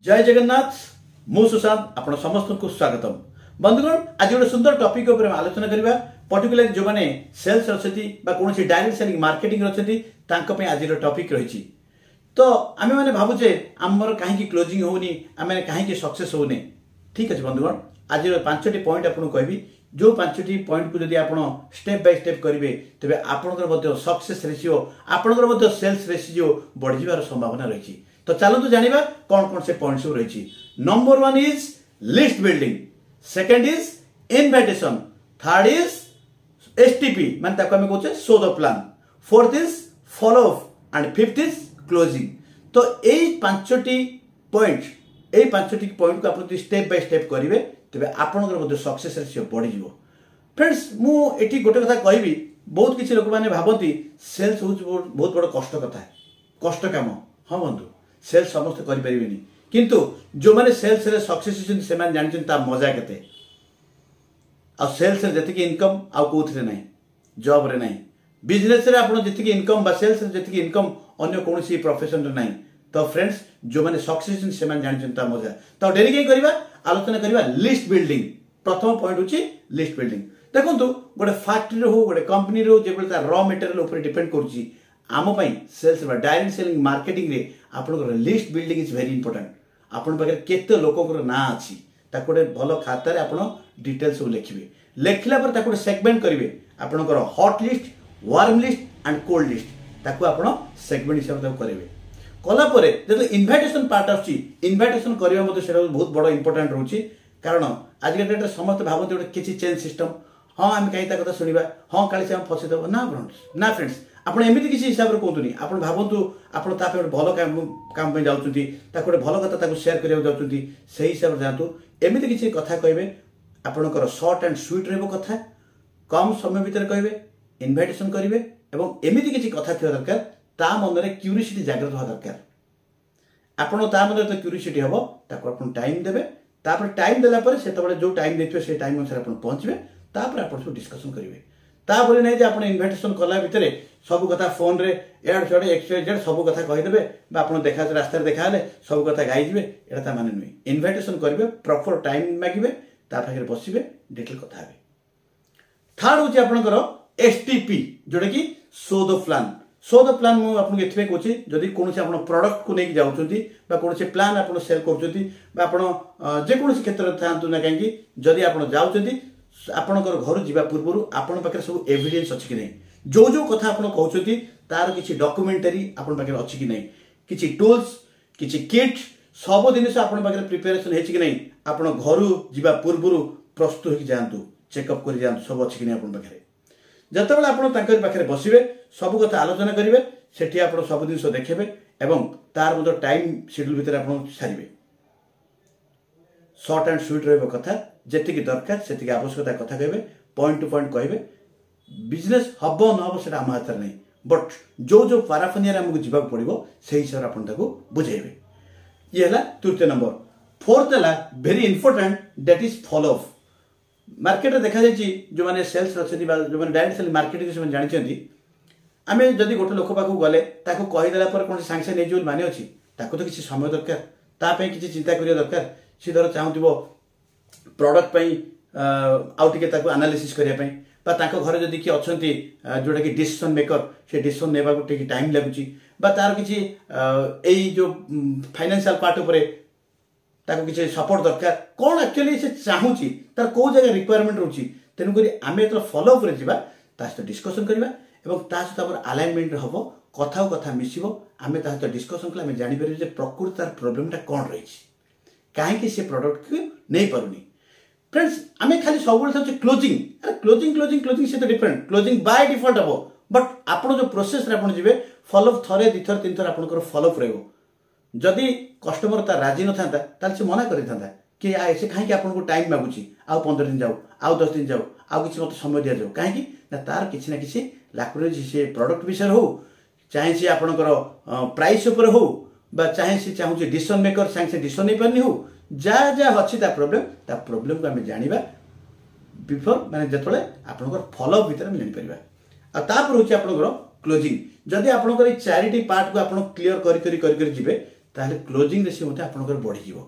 जय जगन्नाथ मु सुशांत आपण समस्त को स्वागतम। बंधुगण आज गोटे सुंदर टॉपिक ऊपर आलोचना करबा पर्टिकुलर जो माने सेल्स रछती बा कोनसी डायरेक्ट सेलिंग मार्केटिंग रछती तांको पे आज टॉपिक रहिछि। तो आमे माने भाबुचे हमर काहे की क्लोजिंग होउनी आमे काहे की सक्सेस होउनी। ठीक अछि बंधुगण आज 5टी पॉइंट आपन कहबी जो 5टी पॉइंट को जदि आपण स्टेप बाय स्टेप करिवे तबे आपनकर मध्ये सक्सेस रेशियो आपनकर मध्ये सेल्स रेशियो बढ़ जिवार संभावना रहिछि। तो चलतु जानिबा कौन कौन से पॉइंट्स रही। Number 1 is list building, second is invitation, third is STP माने ताको हम कहछे show the plan, fourth is follow up and fifth is closing. तो एई पांचटी पॉइंट को आपण स्टेप बाय स्टेप करिवे तबे आपनकर मध्ये सक्सेस रेशियो बढ़ी जिवो। फ्रेंड्स मु एठी गोटे कथा कहबी बहुत किछि लोक माने भाबती सेल्स बहुत बड़ कष्ट कथा है, कष्ट काम। हां बंधु सेल्स समस्त करि परिबेनी किंतु जो माने सेल्स रे सक्सेस होछन से माने जानछन ता मजा केते। आ सेल्स रे जति इनकम आ कोथरे नै, जॉब रे नै, बिजनेस रे आपण जति इनकम बा सेल्स रे जति इनकम अन्य कोनोसी प्रोफेशन रे नै। तो फ्रेंड्स जो माने सक्सेस होछन से माने जानछन ता मजा। तो डेरी के करबा आलोचना करबा लिस्ट बिल्डिंग। प्रथम पॉइंट होछि लिस्ट बिल्डिंग। देखंतु गोटे फैक्ट्री रो गोटे कंपनी रो जे ता रॉ मटेरियल ऊपर डिपेंड करछि आम पई सेल्स बा डायरेक्ट सेलिंग मार्केटिंग रे आपन list building is very important. आपन पाखे केते लोककर ना अछि ताको भलो खाता रे आपन डिटेल्स सब लिखिबे, लिखला पर ताको सेगमेंट करिवे। आपनकर hot list, warm list and cold list ताको आपन सेगमेंट हिसाब से करिवे। कला परे जब इनविटेशन पार्ट आछि इनविटेशन करिवा मते सेटा बहुत बड़ इंपोर्टेंट रहउछि। कारण आज के डेट समस्त भाबते गोटे किछि चेंज सिस्टम। हां हम कहीं ता कथा सुनिबा, हां काली से हम फसी दब ना फ्रेंड्स आपण एमिति किछि हिसाब रे कोंतुनी। आपण भाबंतु आपण ता पे भलो काम पे जाउछुंती ताको भलो कथा ताको शेयर करिया जाउछुंती सही हिसाब रे जानतु एमिति किछि कथा कहबे आपनकर शॉर्ट एंड स्वीट रहबो कथा, कम समय भीतर कहबे, इनविटेशन करिवे एवं एमिति किछि कथा थिया दरकार ता मन रे क्यूरियोसिटी जागृत हो दरकार। आपण ता मन रे तो क्यूरियोसिटी हबो ताको आपण टाइम देबे, तापर टाइम देला पर सेतबेले जो टाइम देथिबे से टाइम अनुसार आपण पहुंचबे, तापर आपण सब डिस्कशन करिवे। तापर नै जे आपण इनविटेशन कला भितरे सब कथा फोन रे एड छडे एक्सजेड सब कथा कहि देबे बा आपण देखा रास्ता रे देखा हले सब कथा गाई दिबे एटा ता माने नै। इनविटेशन करिवे, प्रॉपर टाइम मागिबे, ता पाखरे बसिबे, डिटेल कथा हेबे। थर्ड होची आपनकर एसटीपी जोडे कि show the plan. Show the plan मु आपन एथबे कोछि जदी कोनोसी आपन प्रोडक्ट को नै जाउछंती बा कोनोसी प्लान आपन सेल करछंती बा आपन जे कोनोसी क्षेत्र रे थांतु ना काहेकि जदी आपन जाउछंती आपनकर घर जीवा पूर्वरु आपन पाखरे सब एविडेंस अछि कि नै, जो जो कथा आपन कहउछंती तार किछि डॉक्यूमेंटरी आपन पाखरे अछि कि नै, किछि टूल्स किछि किट सब दिनस आपन पाखरे प्रिपरेशन हेछि कि नै। आपन घरु जीवा पूर्वरु प्रस्तुत होकि जानतु, चेकअप करि जानतु सब अछि कि नै आपन पाखरे। जतबेला आपन तांकर पाखरे बसिबे सब कथा आलोचना करिवे सेठी आपन सब दिनस देखिबे एवं तार मतो टाइम शेड्यूल भितर आपन सारिबे। शॉर्ट एंड स्वीट रहबो कथा, जेतिकी दरकार सेतिकी आवश्यकता कथा कहबे, पॉइंट टू पॉइंट कहबे। बिजनेस हबो न हबो सेटा हम हाथ नै, बट जो जो पाराफनिया हमको जीवा पड़िबो सेही हिसाब आपन ताको बुझेबे। ये हला तृतीय नंबर। फोर्थ हला very important that is follow up. Market रे देखा जायछि जो माने सेल्स रछथि बा जो माने डायरेक्ट सेल मार्केटिंग से जानि छथि आमे जदी गोटे लोक पाखु गले ताको कहि देला पर कोन सांगसे नै जो माने अछि ताको तो किछि समय दरकार, ता पे किछि चिंता करिया दरकार। सी धर चाहूथिबो प्रोडक्ट पई आउटिके ताको एनालिसिस करिया पई बा ताको घरे जदी कि अछंती जोडा कि डिसीजन मेकर से डिसीजन नेबा को टिक टाइम लागुची बा तार किछि एई जो फाइनेंशियल पार्ट ऊपर ताको किछि सपोर्ट दरकार कोन एक्चुअली से चाहूची तार को जगह रिक्वायरमेंट रहउची। तेनु करी आमे तो फॉलो अप रे जिबा तास डिस्कशन करबा एवं तास तापर अलाइनमेंट हबो, कथा कथा मिसिबो, आमे तास डिस्कशन कला आमे जानि परिबे जे प्रकृति तार प्रॉब्लमटा कोन रहिछि, काहे कि से प्रोडक्ट को नै पारुनी। फ्रेंड्स आमे खाली सब बोलथि क्लोजिंग, अरे क्लोजिंग क्लोजिंग क्लोजिंग से तो डिफरेंट, क्लोजिंग बाय डिफॉल्ट हबो, बट आपण जो प्रोसेस रे आपण जिवे फॉलो अप थरे दिथर तीन थर आपनकर फॉलो अप रहबो। जदी कस्टमर ता राजी न थांता ताल से मना करि थांता कि आ से काहे कि आपन को टाइम मागुची आ 15 दिन जाऊ आ 10 दिन जाऊ आ किछि मत समय दिया जाऊ, काहे कि ना तार किछि ना किछि लाकुरे से प्रोडक्ट विषय हो चाहे से आपनकर प्राइस ऊपर हो बा चाहे से चाहू डिसीजन मेकर सांगे से डिसीजन नै परनी हो जा जा अछि ता प्रॉब्लम को हम जानिबा बिफोर माने जतले आपनकर फॉलो अप भीतर हम जानि परिबा। आ तापर होछि आपनकर क्लोजिंग। जदी आपनकर 4टी पार्ट को आपन क्लियर करि जिवे ताहले क्लोजिंग रेशियो मते आपनकर बढ़ी जीवो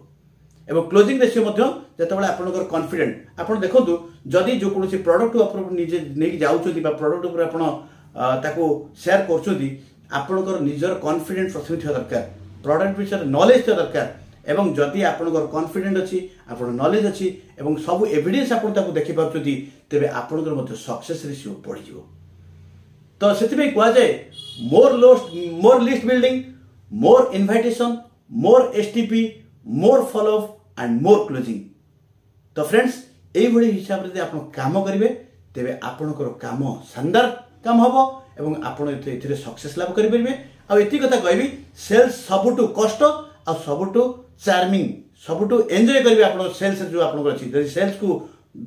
एवं क्लोजिंग रेशियो मते जेतेबेले आपनकर कॉन्फिडेंट आपण देखंतु जदी जो कोनोसी प्रोडक्ट आपण निजे नेकी जाउछोती बा प्रोडक्ट ऊपर आपण ताको शेयर करछोती आपनकर निजर कॉन्फिडेंट प्रथम थिया दरकार प्रोडक्ट विषय नॉलेज थिया दरकार एवं जदि आपनकर कॉन्फिडेंट अछि आपण नॉलेज अछि एवं सब एविडेंस आपण ताको देखि पाछोती तेबे आपनकर मते सक्सेस रेशियो बढ़ी जीवो तो सेतिबे कुआ जाय more list building more invitation more STP more follow up and more closing तो फ्रेंड्स एई भली हिसाब रे आपण काम करिवे तेबे आपनकर काम शानदार काम हबो एवं आपण एथिरे सक्सेस लाभ करि परिबे आ एति कथा कहबी सेल्स सबुटु कष्ट आ सबुटु चार्मिंग सबुटु एन्जॉय करिवे आपण सेल्स जो आपण अछि जदि सेल्स को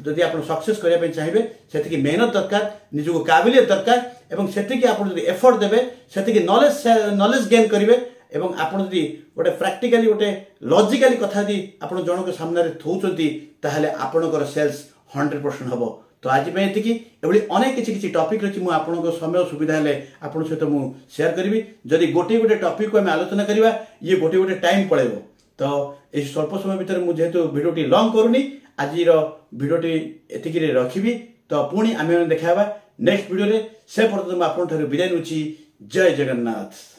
जदि आपण सक्सेस करिया पे चाहिबे सेति की मेहनत दरकार निजको काबिलियत दरकार एवं सेति की आपण जदि एफर्ट देबे सेति की नॉलेज गेन करिवे एवं आपण जदि गोटे प्रैक्टिकली गोटे लॉजिकली कथा दी आपण जण के सामने रे थौचंती ताहले आपणकर सेल्स 100% हबो तो आज पे एति की एबली अनेक किछि टॉपिक रछि मु आपणको समय सुविधा हेले आपण सहित मु शेयर करबी जदि गोटे टॉपिक को हम आलोचना करिवा ये गोटे टाइम पळेबो तो ए स्वल्प समय भीतर मु जेहेतु वीडियोटी लॉन्ग करूनी आज रो वीडियोटी एतिकी रे रखिबी तो पुणी आमे देखाबा नेक्स्ट वीडियो रे से पर्यंत मु आपण थारे विदाय नुची जय जगन्नाथ।